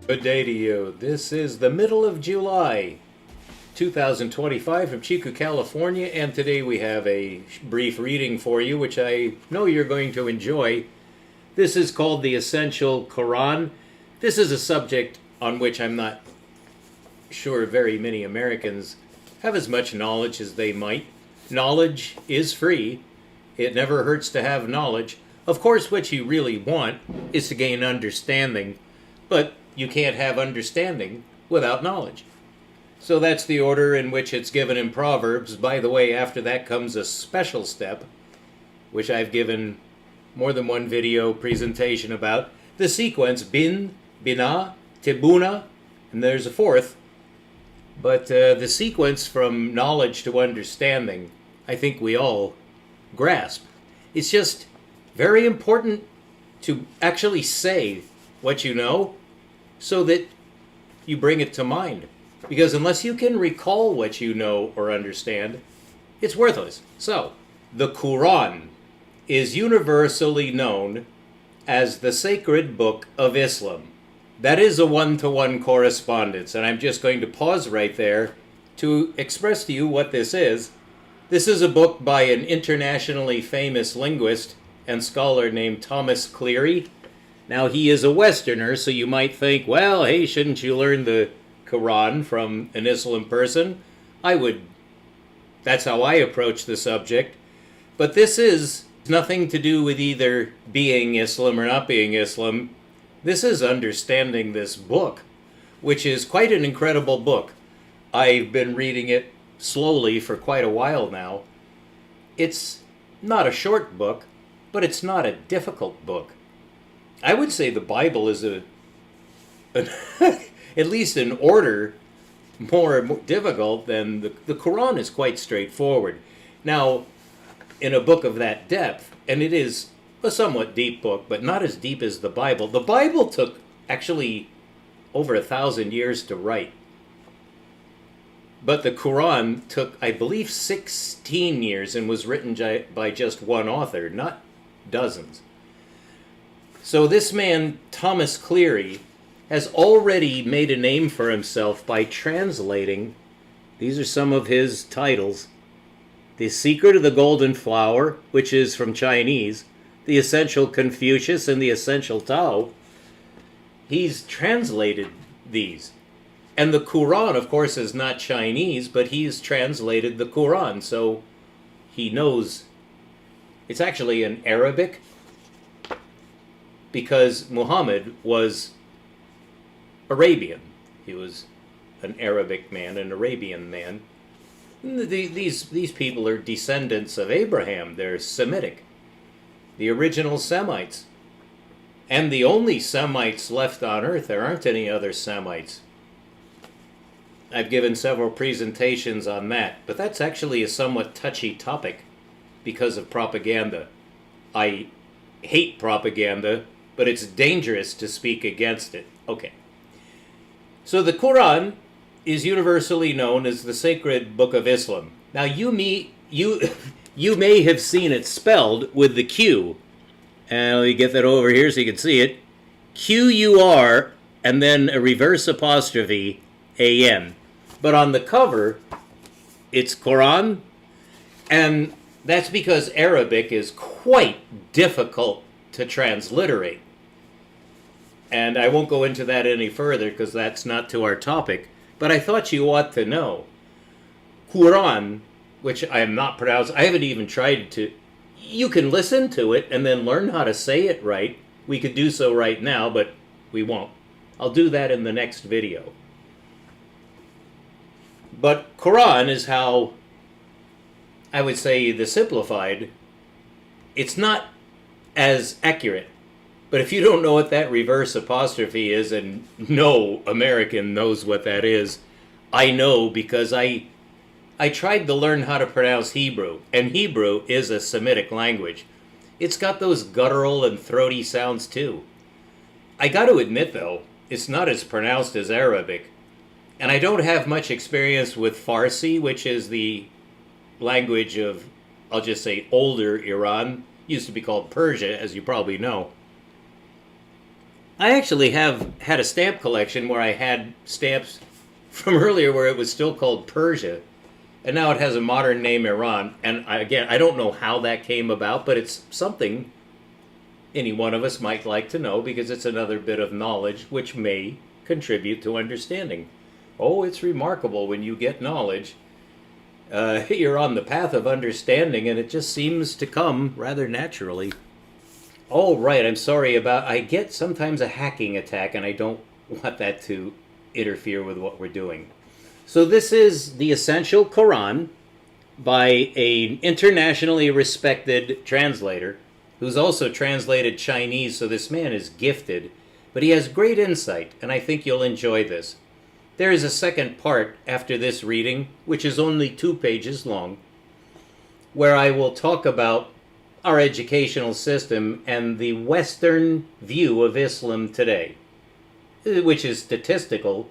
Good day to you. This is the middle of July, 2025 from Chico, California, and today we have a brief reading for you, which I know you're going to enjoy. This is called the Essential Quran. This is a subject on which I'm not sure very many Americans have as much knowledge as they might. Knowledge is free. It never hurts to have knowledge. Of course, what you really want is to gain understanding, but you can't have understanding without knowledge. So that's the order in which it's given in Proverbs. By the way, after that comes a special step, which I've given more than one video presentation about. The sequence, bin, bina, tibuna, and there's a fourth. But the sequence from knowledge to understanding, I think we all grasp. It's just very important to actually say what you know so that you bring it to mind. Because unless you can recall what you know or understand, it's worthless. So, the Quran is universally known as the sacred book of Islam. That is a one-to-one correspondence, and I'm just going to pause right there to express to you what this is. This is a book by an internationally famous linguist and scholar named Thomas Cleary. Now, he is a Westerner, so you might think, well, hey, shouldn't you learn the Quran from an Islam person? That's how I approach the subject. But this is nothing to do with either being Islam or not being Islam. This is understanding this book, which is quite an incredible book. I've been reading it slowly for quite a while now. It's not a short book, but it's not a difficult book. I would say the Bible is at least in order, more difficult than the Quran is quite straightforward. Now, in a book of that depth, and it is a somewhat deep book, but not as deep as the Bible. The Bible took actually over 1,000 years to write. But the Quran took, I believe, 16 years and was written by just one author, not dozens. So this man, Thomas Cleary, has already made a name for himself by translating, these are some of his titles, The Secret of the Golden Flower, which is from Chinese, The Essential Confucius, and The Essential Tao. He's translated these. And the Quran, of course, is not Chinese, but he's translated the Quran, so he knows. It's actually in Arabic, because Muhammad was Arabian. He was an Arabic man, an Arabian man. These people are descendants of Abraham. They're Semitic. The original Semites. And the only Semites left on earth. There aren't any other Semites. I've given several presentations on that, but that's actually a somewhat touchy topic because of propaganda. I hate propaganda, but it's dangerous to speak against it. Okay. So the Quran is universally known as the sacred book of Islam. Now you may have seen it spelled with the Q. And let me get that over here so you can see it. Q-U-R and then a reverse apostrophe A-N. But on the cover, it's Quran. And that's because Arabic is quite difficult to transliterate. And I won't go into that any further because that's not to our topic. But I thought you ought to know. Quran, which I am not pronouncing, I haven't even tried to. You can listen to it and then learn how to say it right. We could do so right now, but we won't. I'll do that in the next video. But Quran is how, I would say, the simplified. It's not as accurate. But if you don't know what that reverse apostrophe is, and no American knows what that is, I know because I tried to learn how to pronounce Hebrew, and Hebrew is a Semitic language. It's got those guttural and throaty sounds too. I got to admit though, it's not as pronounced as Arabic. And I don't have much experience with Farsi, which is the language of, I'll just say, older Iran. Used to be called Persia, as you probably know. I actually have had a stamp collection where I had stamps from earlier where it was still called Persia, and now it has a modern name, Iran. And again, I don't know how that came about, but it's something any one of us might like to know because it's another bit of knowledge which may contribute to understanding. Oh, it's remarkable when you get knowledge. You're on the path of understanding, and it just seems to come rather naturally. Oh, right, I'm sorry about... I get sometimes a hacking attack, and I don't want that to interfere with what we're doing. So this is the Essential Quran by an internationally respected translator who's also translated Chinese, so this man is gifted, but he has great insight, and I think you'll enjoy this. There is a second part after this reading, which is only 2 pages long, where I will talk about our educational system and the Western view of Islam today, which is statistical,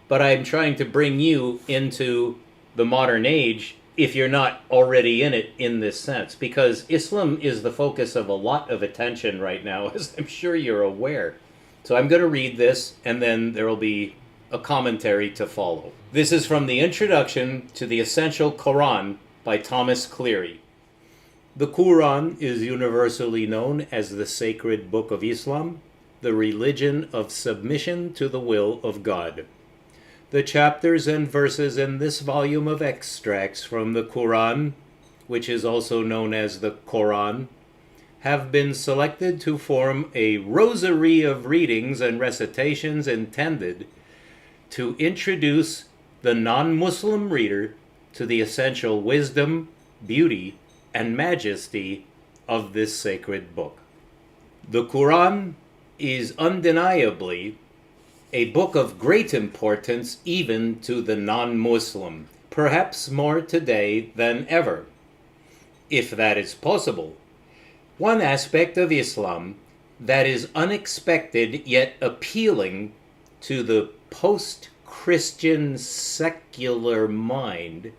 but I'm trying to bring you into the modern age if you're not already in it in this sense, because Islam is the focus of a lot of attention right now, as I'm sure you're aware. So I'm going to read this, and then there will be a commentary to follow. This is from the Introduction to the Essential Quran by Thomas Cleary. The Quran is universally known as the sacred book of Islam, the religion of submission to the will of God. The chapters and verses in this volume of extracts from the Quran, which is also known as the Quran, have been selected to form a rosary of readings and recitations intended to introduce the non-Muslim reader to the essential wisdom, beauty, and majesty of this sacred book. The Quran is undeniably a book of great importance even to the non-Muslim, perhaps more today than ever, if that is possible. One aspect of Islam that is unexpected yet appealing to the post-Christian secular mind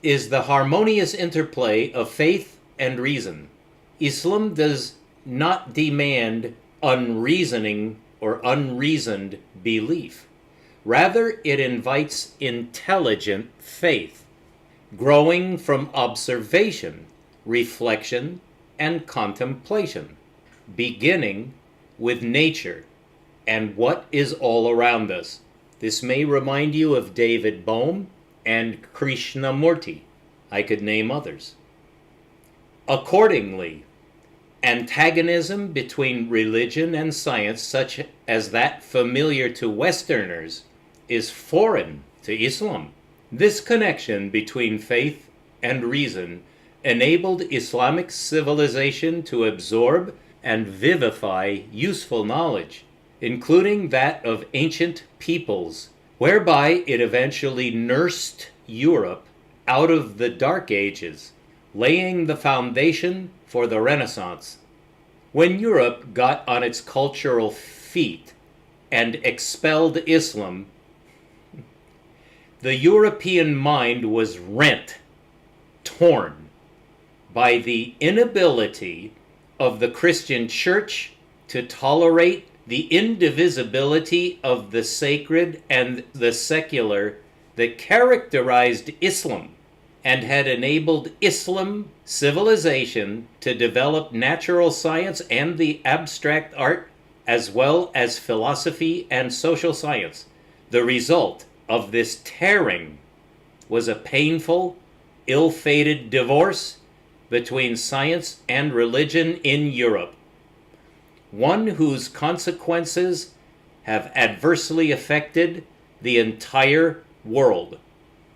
is the harmonious interplay of faith and reason. Islam does not demand unreasoning or unreasoned belief. Rather, it invites intelligent faith, growing from observation, reflection, and contemplation, beginning with nature and what is all around us. This may remind you of David Bohm and Krishnamurti. I could name others. Accordingly, antagonism between religion and science, such as that familiar to Westerners, is foreign to Islam. This connection between faith and reason enabled Islamic civilization to absorb and vivify useful knowledge, including that of ancient peoples, whereby it eventually nursed Europe out of the Dark Ages, laying the foundation for the Renaissance. When Europe got on its cultural feet and expelled Islam, the European mind was rent, torn, by the inability of the Christian Church to tolerate the indivisibility of the sacred and the secular that characterized Islam and had enabled Islam civilization to develop natural science and the abstract art, as well as philosophy and social science. The result of this tearing was a painful, ill-fated divorce between science and religion in Europe, one whose consequences have adversely affected the entire world.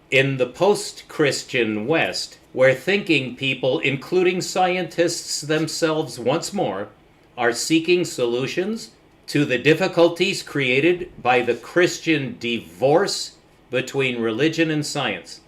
In the post-Christian West, where thinking people, including scientists themselves once more, are seeking solutions to the difficulties created by the Christian divorce between religion and science,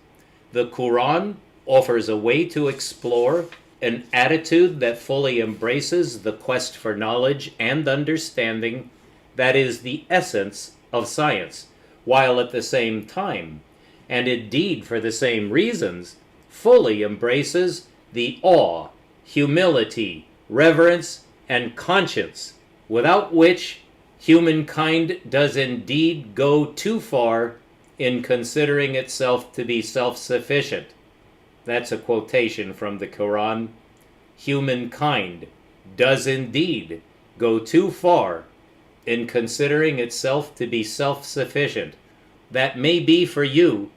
the Quran offers a way to explore an attitude that fully embraces the quest for knowledge and understanding that is the essence of science, while at the same time, and indeed for the same reasons, fully embraces the awe, humility, reverence, and conscience without which humankind does indeed go too far in considering itself to be self-sufficient. That's a quotation from the Quran. Humankind does indeed go too far in considering itself to be self-sufficient. That may be for you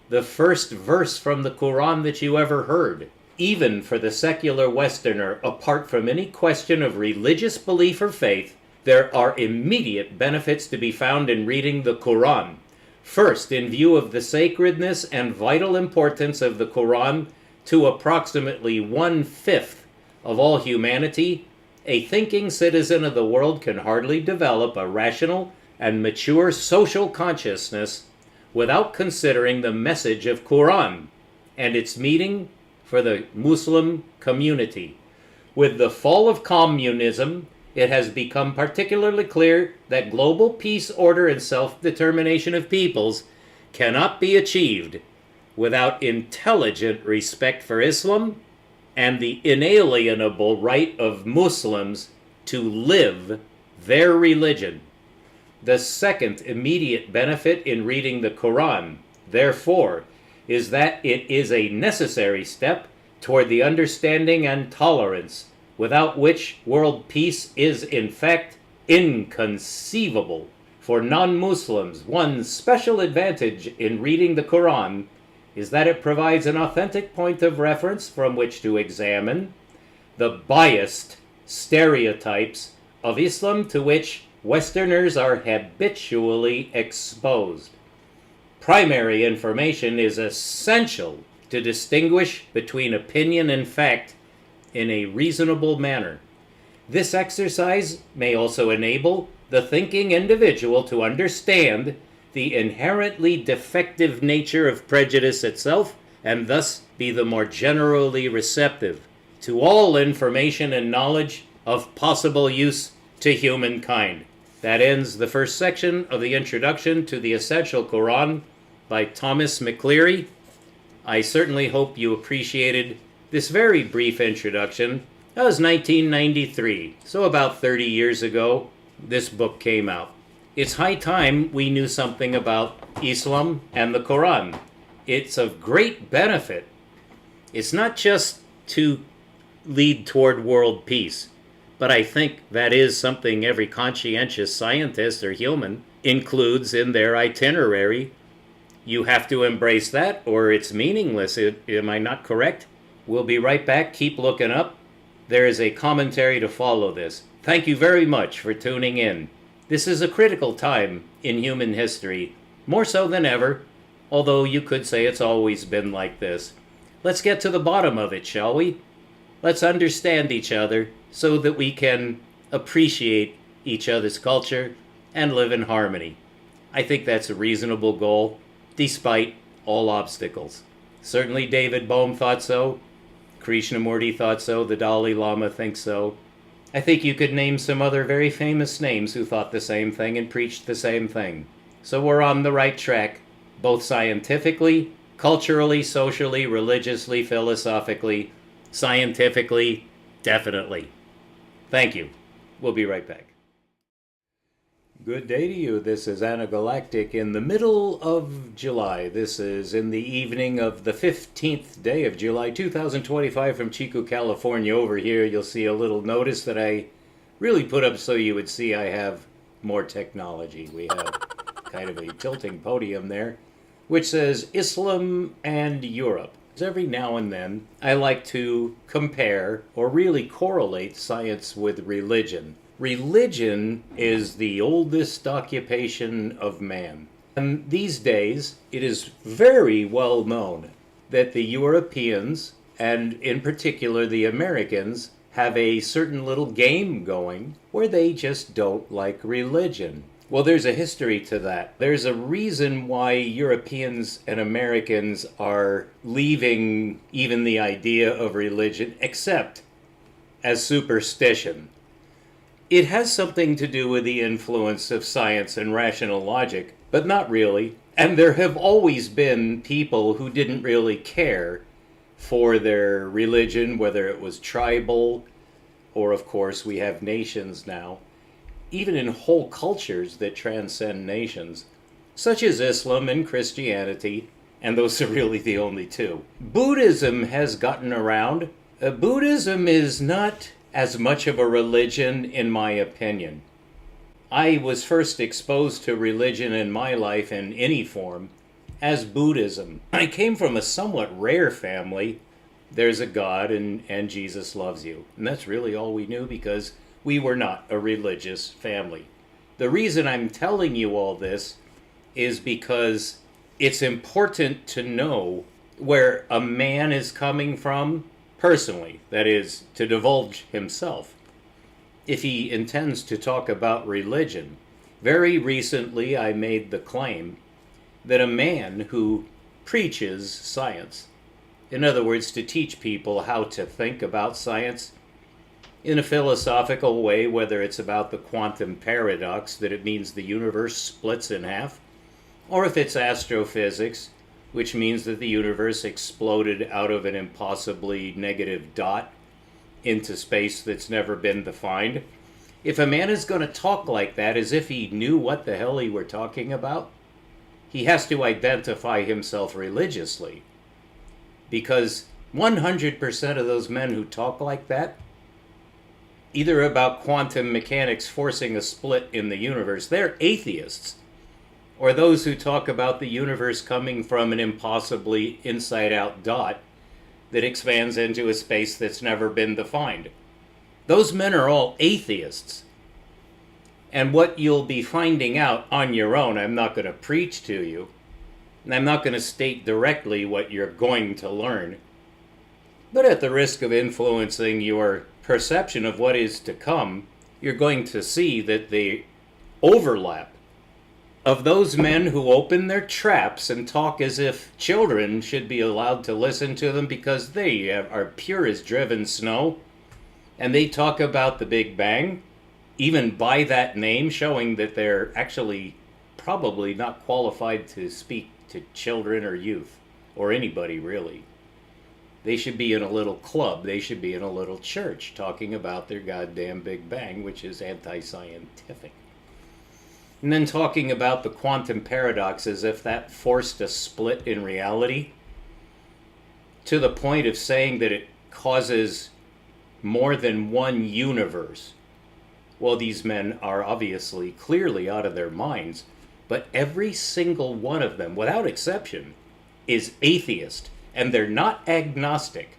the first verse from the Quran that you ever heard. Even for the secular Westerner, apart from any question of religious belief or faith, there are immediate benefits to be found in reading the Quran. First, in view of the sacredness and vital importance of the Quran to approximately 1/5 of all humanity, a thinking citizen of the world can hardly develop a rational and mature social consciousness without considering the message of Quran and its meaning for the Muslim community. With the fall of communism, it has become particularly clear that global peace, order, and self-determination of peoples cannot be achieved without intelligent respect for Islam and the inalienable right of Muslims to live their religion. The second immediate benefit in reading the Quran, therefore, is that it is a necessary step toward the understanding and tolerance without which world peace is in fact inconceivable. For non-Muslims, one special advantage in reading the Quran is that it provides an authentic point of reference from which to examine the biased stereotypes of Islam to which Westerners are habitually exposed. Primary information is essential to distinguish between opinion and fact in a reasonable manner. This exercise may also enable the thinking individual to understand the inherently defective nature of prejudice itself, and thus be the more generally receptive to all information and knowledge of possible use to humankind. That ends the first section of the Introduction to the Essential Quran by Thomas McCleary. I certainly hope you appreciated this very brief introduction. That was 1993, so about 30 years ago, this book came out. It's high time we knew something about Islam and the Quran. It's of great benefit. It's not just to lead toward world peace, but I think that is something every conscientious scientist or human includes in their itinerary. You have to embrace that or it's meaningless. Am I not correct? We'll be right back. Keep looking up. There is a commentary to follow this. Thank you very much for tuning in. This is a critical time in human history, more so than ever, although you could say it's always been like this. Let's get to the bottom of it, shall we? Let's understand each other so that we can appreciate each other's culture and live in harmony. I think that's a reasonable goal, despite all obstacles. Certainly David Bohm thought so. Krishnamurti thought so. The Dalai Lama thinks so. I think you could name some other very famous names who thought the same thing and preached the same thing. So we're on the right track, both scientifically, culturally, socially, religiously, philosophically, scientifically, definitely. Thank you. We'll be right back. Good day to you. This is Anagalactic in the middle of July. This is in the evening of the 15th day of July 2025 from Chico, California. Over here you'll see a little notice that I really put up so you would see I have more technology. We have kind of a tilting podium there, which says Islam and Europe. Every now and then I like to compare or really correlate science with religion. Religion is the oldest occupation of man. And these days, it is very well known that the Europeans, and in particular the Americans, have a certain little game going where they just don't like religion. Well, there's a history to that. There's a reason why Europeans and Americans are leaving even the idea of religion, except as superstition. It has something to do with the influence of science and rational logic, but not really. And there have always been people who didn't really care for their religion, whether it was tribal, or of course we have nations now. even in whole cultures that transcend nations, such as Islam and Christianity, and those are really the only two. Buddhism has gotten around. Buddhism is not as much of a religion, in my opinion. I was first exposed to religion in my life in any form as Buddhism. I came from a somewhat rare family. There's a God and Jesus loves you. And that's really all we knew because we were not a religious family. The reason I'm telling you all this is because it's important to know where a man is coming from personally, that is, to divulge himself, if he intends to talk about religion. Very recently I made the claim that a man who preaches science, in other words, to teach people how to think about science in a philosophical way, whether it's about the quantum paradox, that it means the universe splits in half, or if it's astrophysics, which means that the universe exploded out of an impossibly negative dot into space that's never been defined. If a man is going to talk like that as if he knew what the hell he were talking about, he has to identify himself religiously. Because 100% of those men who talk like that, either about quantum mechanics forcing a split in the universe, they're atheists. Or those who talk about the universe coming from an impossibly inside-out dot that expands into a space that's never been defined. Those men are all atheists. And what you'll be finding out on your own, I'm not going to preach to you, and I'm not going to state directly what you're going to learn, but at the risk of influencing your perception of what is to come, you're going to see that the overlap of those men who open their traps and talk as if children should be allowed to listen to them because they are pure as driven snow, and they talk about the Big Bang, even by that name, showing that they're actually probably not qualified to speak to children or youth, or anybody really. They should be in a little club, they should be in a little church talking about their goddamn Big Bang, which is anti-scientific. And then talking about the quantum paradox as if that forced a split in reality, to the point of saying that it causes more than one universe. Well, these men are obviously clearly out of their minds, but every single one of them, without exception, is atheist, and they're not agnostic.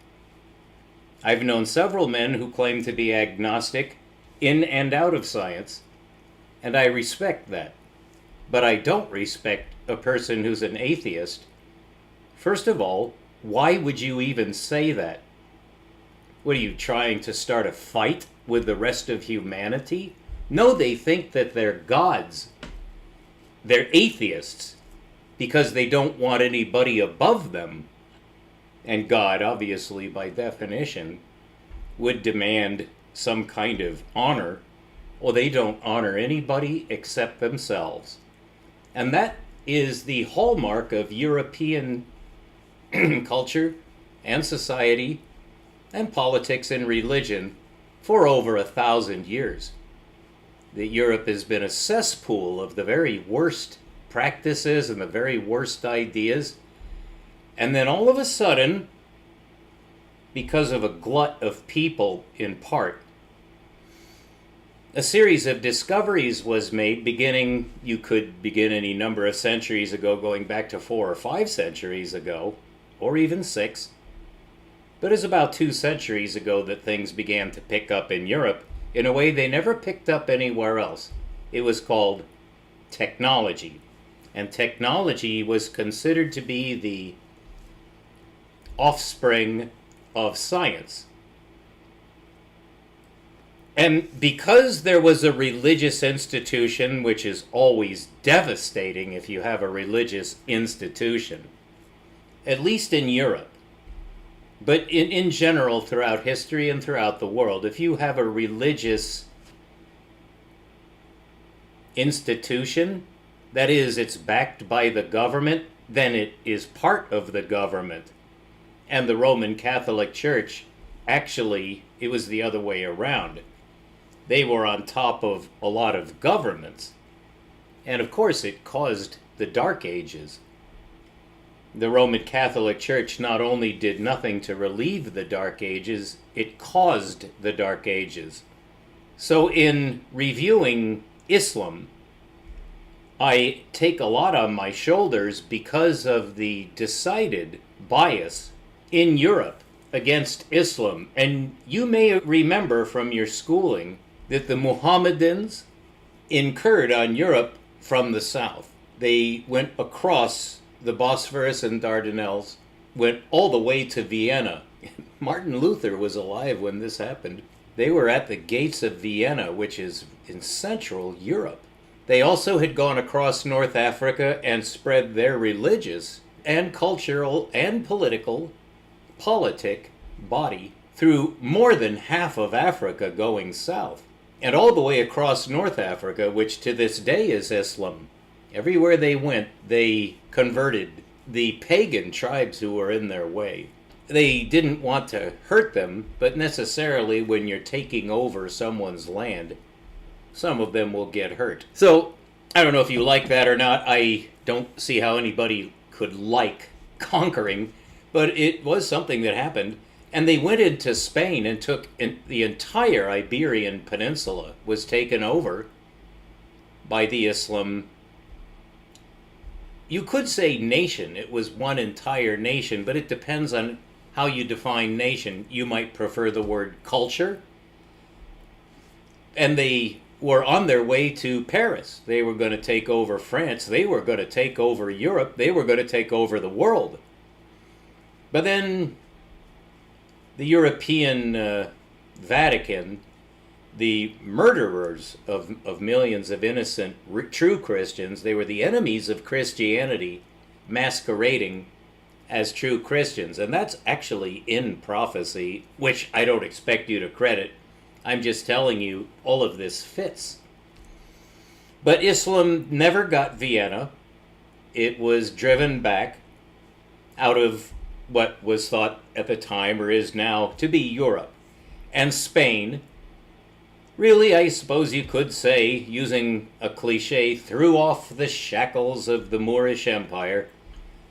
I've known several men who claim to be agnostic in and out of science, and I respect that. But I don't respect a person who's an atheist. First of all, why would you even say that? What are you, trying to start a fight with the rest of humanity? No, they think that they're gods. They're atheists because they don't want anybody above them. And God, obviously, by definition, would demand some kind of honor. Well, they don't honor anybody except themselves. And that is the hallmark of European culture and society and politics and religion for over 1,000 years. That Europe has been a cesspool of the very worst practices and the very worst ideas. And then all of a sudden, because of a glut of people in part, a series of discoveries was made beginning, you could begin any number of centuries ago, going back to 4 or 5 centuries ago, or even 6. But it's about 2 centuries ago that things began to pick up in Europe in a way they never picked up anywhere else. It was called technology. And technology was considered to be the offspring of science. And because there was a religious institution, which is always devastating if you have a religious institution, at least in Europe, but in general throughout history and throughout the world, if you have a religious institution, that is, it's backed by the government, then it is part of the government. And the Roman Catholic Church, actually, it was the other way around. They were on top of a lot of governments. And of course, it caused the Dark Ages. The Roman Catholic Church not only did nothing to relieve the Dark Ages, it caused the Dark Ages. So in reviewing Islam, I take a lot on my shoulders because of the decided bias in Europe against Islam. And you may remember from your schooling that the Mohammedans incurred on Europe from the south. They went across the Bosphorus and Dardanelles, went all the way to Vienna. Martin Luther was alive when this happened. They were at the gates of Vienna, which is in Central Europe. They also had gone across North Africa and spread their religious and cultural and politic body through more than half of Africa going south. And all the way across North Africa, which to this day is Islam. Everywhere they went, they converted the pagan tribes who were in their way. They didn't want to hurt them, but necessarily when you're taking over someone's land, some of them will get hurt. So, I don't know if you like that or not. I don't see how anybody could like conquering, but it was something that happened. And they went into Spain and took the entire Iberian Peninsula was taken over by the Islam. You could say nation. It was one entire nation, but it depends on how you define nation. You might prefer the word culture. And they were on their way to Paris. They were going to take over France. They were going to take over Europe. They were going to take over the world. But then the European Vatican, the murderers of millions of innocent true Christians, they were the enemies of Christianity masquerading as true Christians. And that's actually in prophecy, which I don't expect you to credit. I'm just telling you all of this fits. But Islam never got Vienna. It was driven back out of what was thought at the time, or is now, to be Europe. And Spain, really, I suppose you could say, using a cliche, threw off the shackles of the Moorish Empire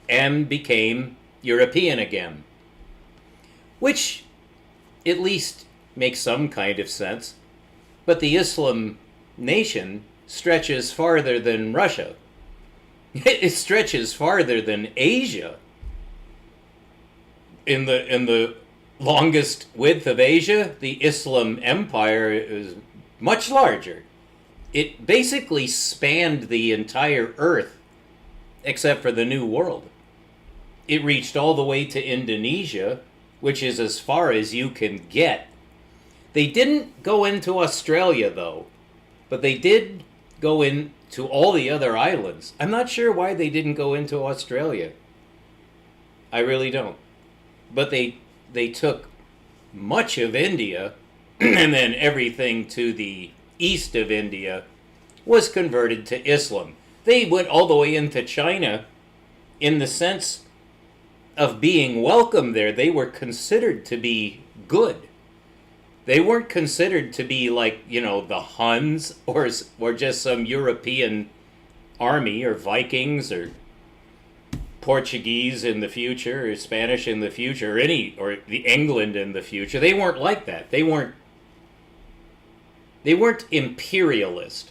and became European again. Which at least makes some kind of sense. But the Islam nation stretches farther than Russia. It stretches farther than Asia. In the longest width of Asia, the Islam empire is much larger. It basically spanned the entire earth, except for the New World. It reached all the way to Indonesia, which is as far as you can get. They didn't go into Australia, though, but they did go into all the other islands. I'm not sure why they didn't go into Australia. I really don't. But they took much of India, and then everything to the east of India was converted to Islam. They went all the way into China in the sense of being welcome there. They were considered to be good. They weren't considered to be like, the Huns or just some European army or Vikings or Portuguese in the future, or Spanish in the future, or the England in the future. They weren't like that. They weren't imperialist.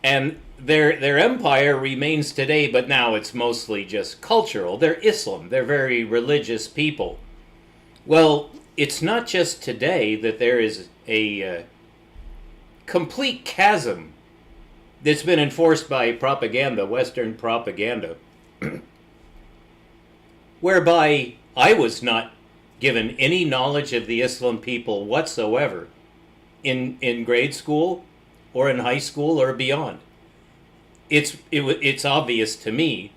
And their empire remains today, but now it's mostly just cultural. They're Islam. They're very religious people. Well, it's not just today that there is a complete chasm that's been enforced by propaganda, Western propaganda, whereby I was not given any knowledge of the Islam people whatsoever in grade school or in high school or beyond. It's obvious to me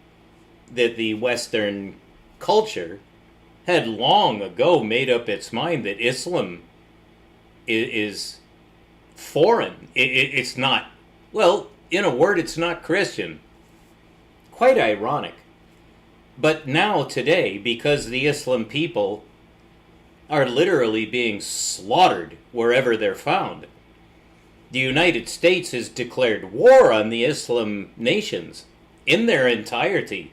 that the Western culture had long ago made up its mind that Islam is foreign. It's not, well, in a word, it's not Christian. Quite ironic. But now, today, because the Islam people are literally being slaughtered wherever they're found. The United States has declared war on the Islam nations in their entirety.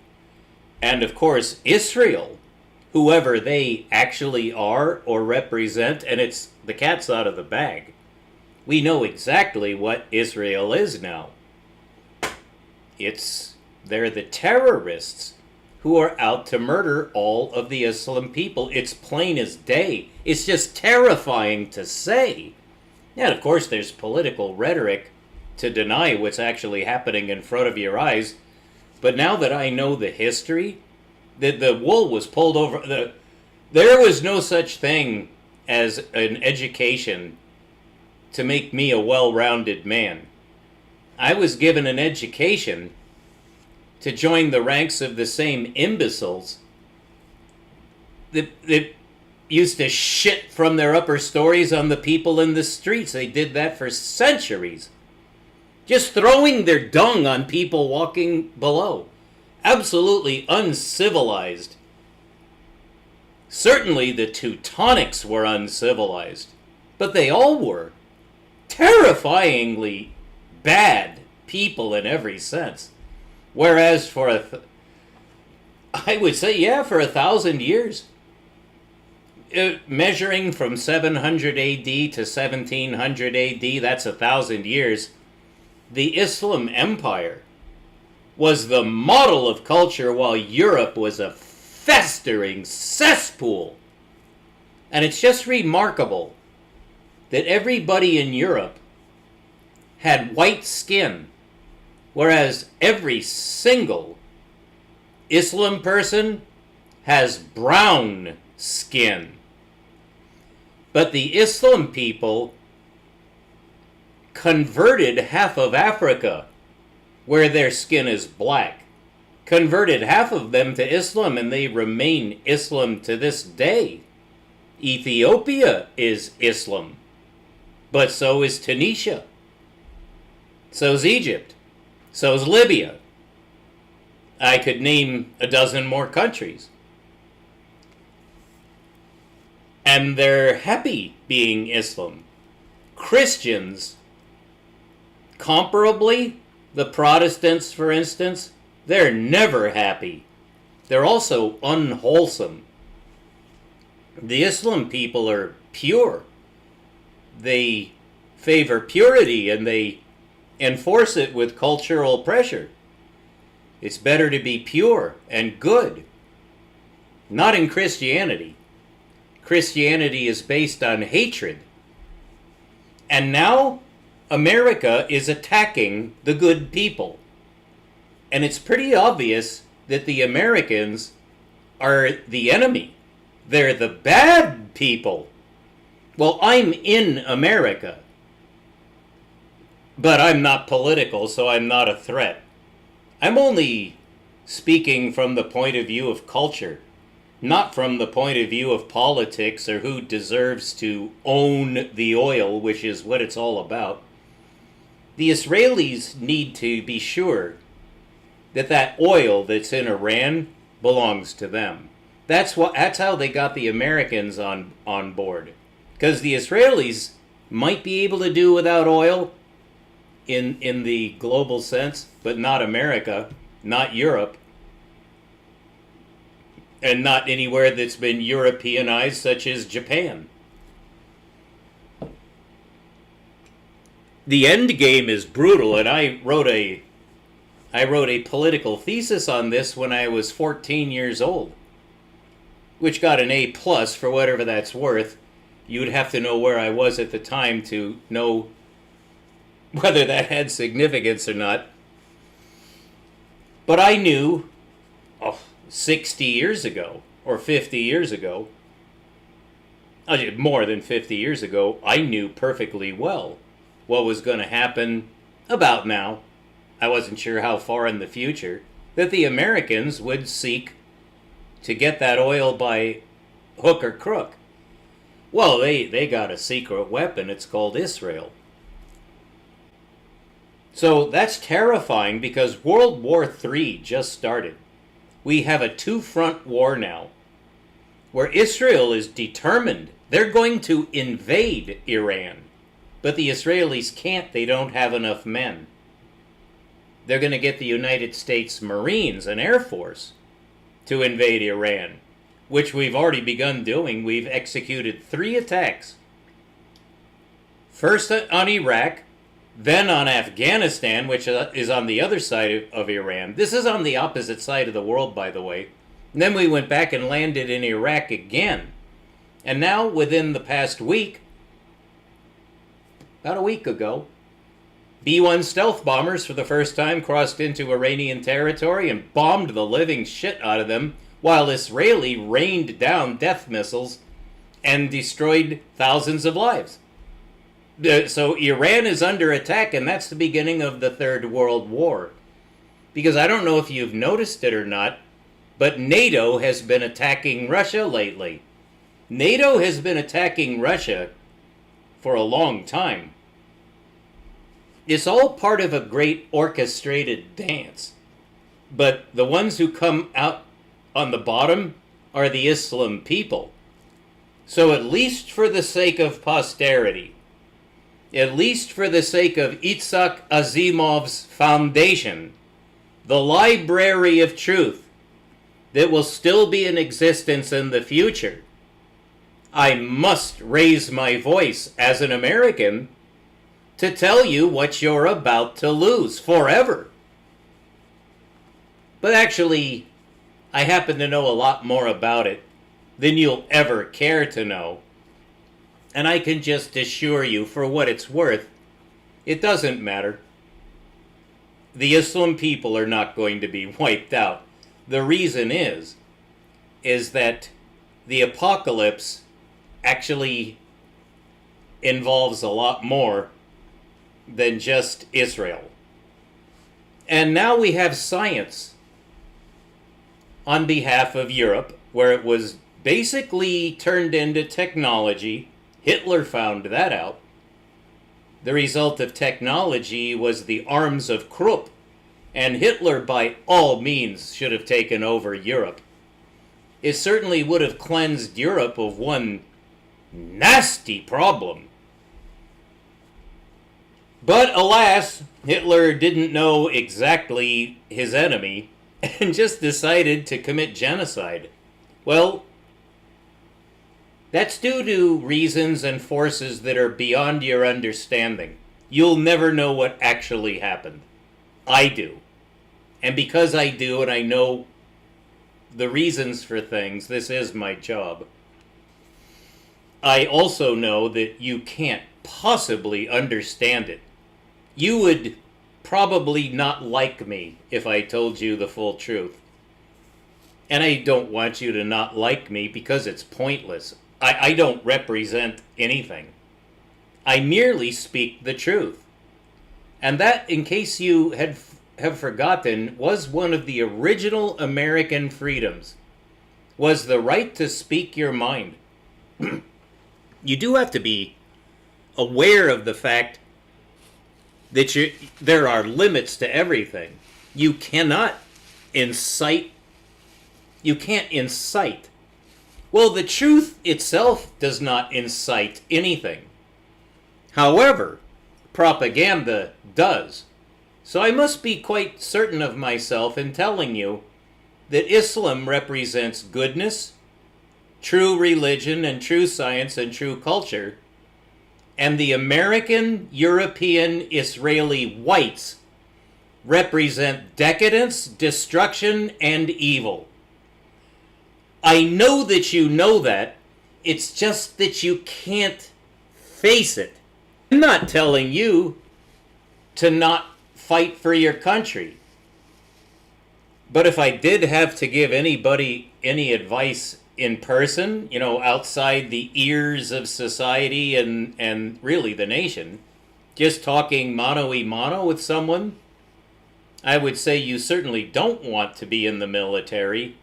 And of course, Israel, whoever they actually are or represent, and it's the cat's out of the bag. We know exactly what Israel is now. They're the terrorists who are out to murder all of the Islam people. It's plain as day. It's just terrifying to say. And of course, there's political rhetoric to deny what's actually happening in front of your eyes. But now that I know the history, the wool was pulled over. There was no such thing as an education to make me a well-rounded man. I was given an education to join the ranks of the same imbeciles that used to shit from their upper stories on the people in the streets. They did that for centuries. Just throwing their dung on people walking below. Absolutely uncivilized. Certainly the Teutonics were uncivilized, but they all were terrifyingly bad people in every sense. Whereas for I would say, yeah, for 1,000 years, measuring from 700 AD to 1700 AD, that's 1,000 years, the Islam Empire was the model of culture while Europe was a festering cesspool. And it's just remarkable that everybody in Europe had white skin, whereas every single Islam person has brown skin. But the Islam people converted half of Africa, where their skin is black, converted half of them to Islam, and they remain Islam to this day. Ethiopia is Islam, but so is Tunisia. So is Egypt. So is Libya. I could name a dozen more countries. And they're happy being Islam. Christians, comparably, the Protestants, for instance, they're never happy. They're also unwholesome. The Islam people are pure. They favor purity and they enforce it with cultural pressure. It's better to be pure and good. Not in Christianity. Christianity is based on hatred. And now America is attacking the good people. And it's pretty obvious that the Americans are the enemy. They're the bad people. Well, I'm in America. But I'm not political, so I'm not a threat. I'm only speaking from the point of view of culture, not from the point of view of politics or who deserves to own the oil, which is what it's all about. The Israelis need to be sure that that oil that's in Iran belongs to them. That's how they got the Americans on board. Because the Israelis might be able to do without oil in the global sense, but not America, not Europe, and not anywhere that's been Europeanized, such as Japan. The end game is brutal, and I wrote a political thesis on this when I was 14 years old, which got an A+ for whatever that's worth. You'd have to know where I was at the time to know whether that had significance or not. But I knew 60 years ago, or 50 years ago, more than 50 years ago, I knew perfectly well what was going to happen about now. I wasn't sure how far in the future, that the Americans would seek to get that oil by hook or crook. Well, they got a secret weapon. It's called Israel. So that's terrifying because World War III just started. We have a two-front war now. where Israel is determined. They're going to invade Iran. But the Israelis can't. They don't have enough men. They're going to get the United States Marines and Air Force to invade Iran, which we've already begun doing. We've executed 3 attacks. First on Iraq, then on Afghanistan, which is on the other side of Iran. This is on the opposite side of the world, by the way. And then we went back and landed in Iraq again. And now, within the past week, about a week ago, B-1 stealth bombers for the first time crossed into Iranian territory and bombed the living shit out of them, while Israeli rained down death missiles and destroyed thousands of lives. So Iran is under attack, and that's the beginning of the Third World War. Because I don't know if you've noticed it or not, but NATO has been attacking Russia lately. NATO has been attacking Russia for a long time. It's all part of a great orchestrated dance. But the ones who come out on the bottom are the Islam people. So at least for the sake of posterity, at least for the sake of Isaac Asimov's foundation, the library of truth that will still be in existence in the future, I must raise my voice as an American to tell you what you're about to lose forever. But actually, I happen to know a lot more about it than you'll ever care to know. And I can just assure you, for what it's worth, it doesn't matter. The Islam people are not going to be wiped out. The reason is that the apocalypse actually involves a lot more than just Israel. And now we have science on behalf of Europe, where it was basically turned into technology. Hitler found that out. The result of technology was the arms of Krupp, and Hitler by all means should have taken over Europe. It certainly would have cleansed Europe of one nasty problem. But alas, Hitler didn't know exactly his enemy and just decided to commit genocide. Well, that's due to reasons and forces that are beyond your understanding. You'll never know what actually happened. I do. And because I do, and I know the reasons for things, this is my job. I also know that you can't possibly understand it. You would probably not like me if I told you the full truth. And I don't want you to not like me because it's pointless. I don't represent anything. I merely speak the truth. And that, in case you have forgotten, was one of the original American freedoms, was the right to speak your mind. You do have to be aware of the fact that there are limits to everything. You cannot incite. You can't incite. Well, the truth itself does not incite anything. However, propaganda does. So I must be quite certain of myself in telling you that Islam represents goodness, true religion, and true science, and true culture, and the American, European, Israeli whites represent decadence, destruction, and evil. I know that you know that. It's just that you can't face it. I'm not telling you to not fight for your country. But if I did have to give anybody any advice in person, outside the ears of society and really the nation, just talking mano a mano with someone, I would say you certainly don't want to be in the military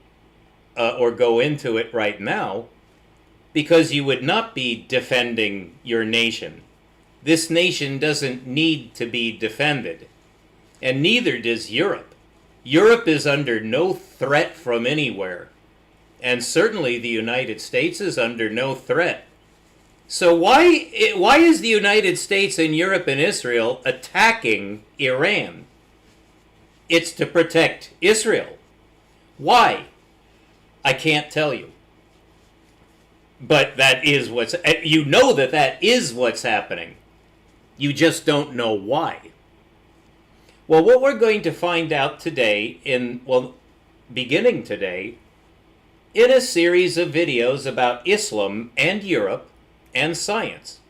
or go into it right now, because you would not be defending your nation. This nation doesn't need to be defended, and neither does Europe. Europe is under no threat from anywhere, And certainly the United States is under no threat. So why is the United States and Europe and Israel attacking Iran? It's to protect Israel. Why? I can't tell you. But that is you know that is what's happening. You just don't know why. Well, what we're going to find out today beginning today, in a series of videos about Islam and Europe and science.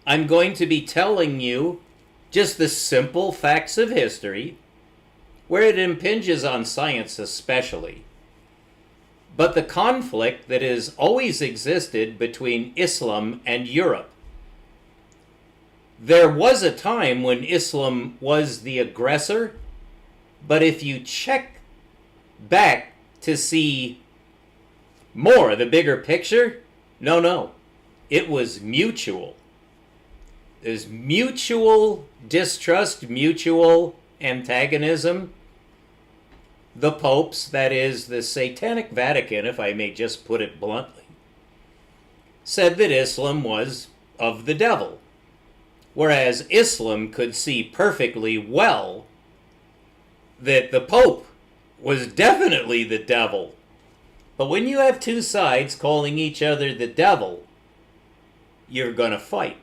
I'm going to be telling you just the simple facts of history, where it impinges on science especially. But the conflict that has always existed between Islam and Europe. There was a time when Islam was the aggressor, but if you check back to see more, the bigger picture, no. It was mutual. There's mutual distrust, mutual antagonism. The popes, that is, the Satanic Vatican, if I may just put it bluntly, said that Islam was of the devil, whereas Islam could see perfectly well that the Pope was definitely the devil. But when you have two sides calling each other the devil, you're going to fight.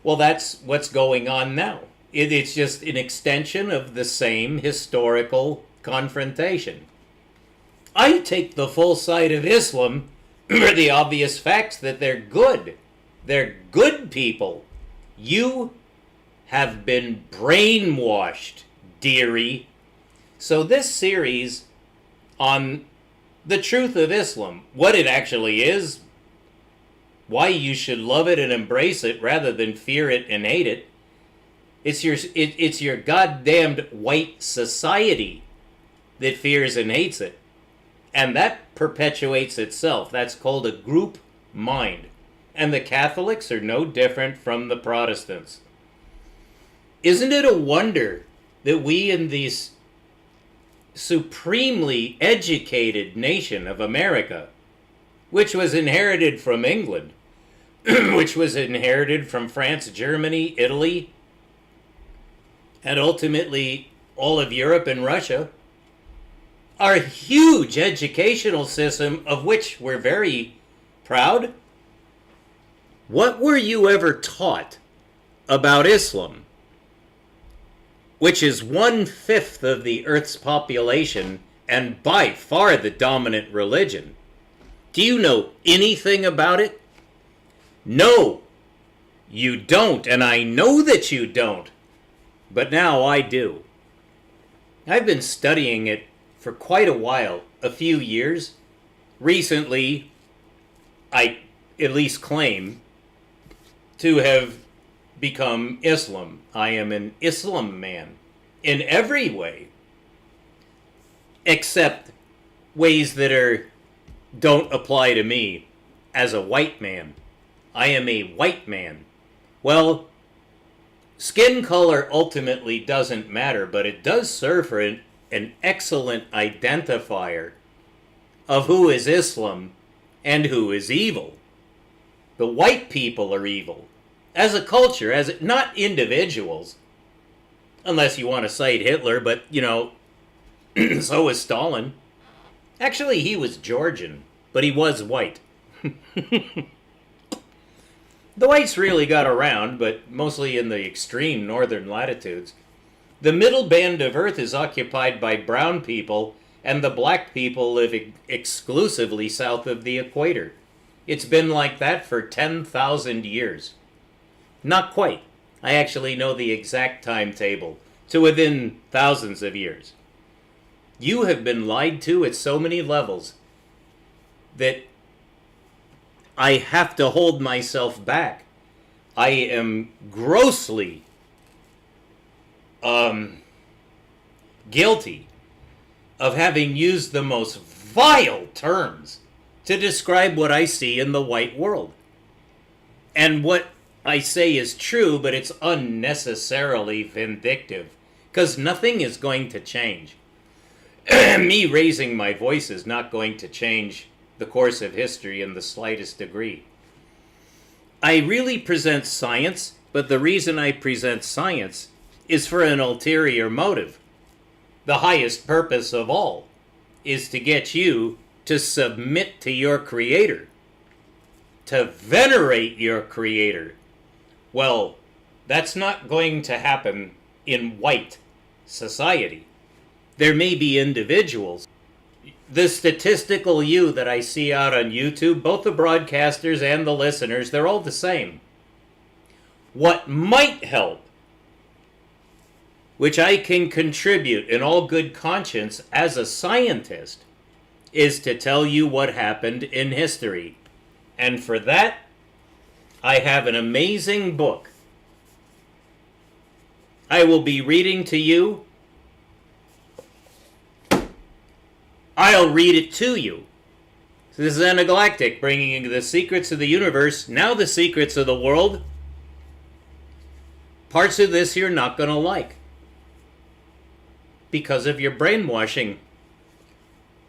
Well, that's what's going on now. It's just an extension of the same historical confrontation. I take the full side of Islam for the obvious facts that they're good. They're good people. You have been brainwashed, dearie. So this series on the truth of Islam, what it actually is, why you should love it and embrace it rather than fear it and hate it. It's your goddamned white society that fears and hates it. And that perpetuates itself. That's called a group mind. And the Catholics are no different from the Protestants. Isn't it a wonder that we in these supremely educated nation of America, which was inherited from England, which was inherited from France, Germany, Italy, and ultimately all of Europe and Russia, our huge educational system of which we're very proud. What were you ever taught about Islam, which is 1/5 of the Earth's population and by far the dominant religion? Do you know anything about it? No, you don't, and I know that you don't. But now I do. I've been studying it for quite a while, a few years. Recently, I at least claim to have become Islam. I am an Islam man in every way, except ways that don't apply to me as a white man. I am a white man. Well, skin color ultimately doesn't matter, but it does serve for an excellent identifier of who is Islam and who is evil. The white people are evil. As a culture, not individuals. Unless you want to cite Hitler, but, so was Stalin. Actually, he was Georgian, but he was white. The whites really got around, but mostly in the extreme northern latitudes. The middle band of Earth is occupied by brown people, and the black people live exclusively south of the equator. It's been like that for 10,000 years. Not quite. I actually know the exact timetable, to within thousands of years. You have been lied to at so many levels that I have to hold myself back. I am grossly guilty of having used the most vile terms to describe what I see in the white world. And what I say is true, but it's unnecessarily vindictive, because nothing is going to change. Me raising my voice is not going to change the course of history in the slightest degree. I really present science, but the reason I present science is for an ulterior motive. The highest purpose of all is to get you to submit to your Creator, to venerate your Creator. Well, that's not going to happen in white society. There may be individuals. The statistical you that I see out on YouTube, both the broadcasters and the listeners, they're all the same. What might help, which I can contribute in all good conscience as a scientist, is to tell you what happened in history. And for that, I have an amazing book. I will be reading to you. I'll read it to you. So this is Anagalactic, bringing you the secrets of the universe, now the secrets of the world. Parts of this you're not going to like because of your brainwashing.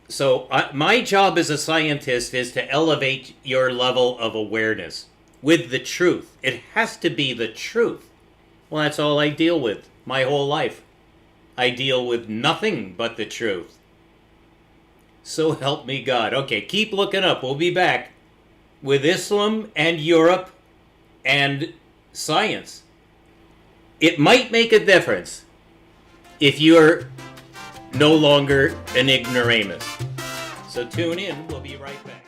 So my job as a scientist is to elevate your level of awareness with the truth. It has to be the truth. Well, that's all I deal with my whole life. I deal with nothing but the truth. So help me God. Okay, keep looking up. We'll be back with Islam and Europe and science. It might make a difference if you're no longer an ignoramus. So tune in. We'll be right back.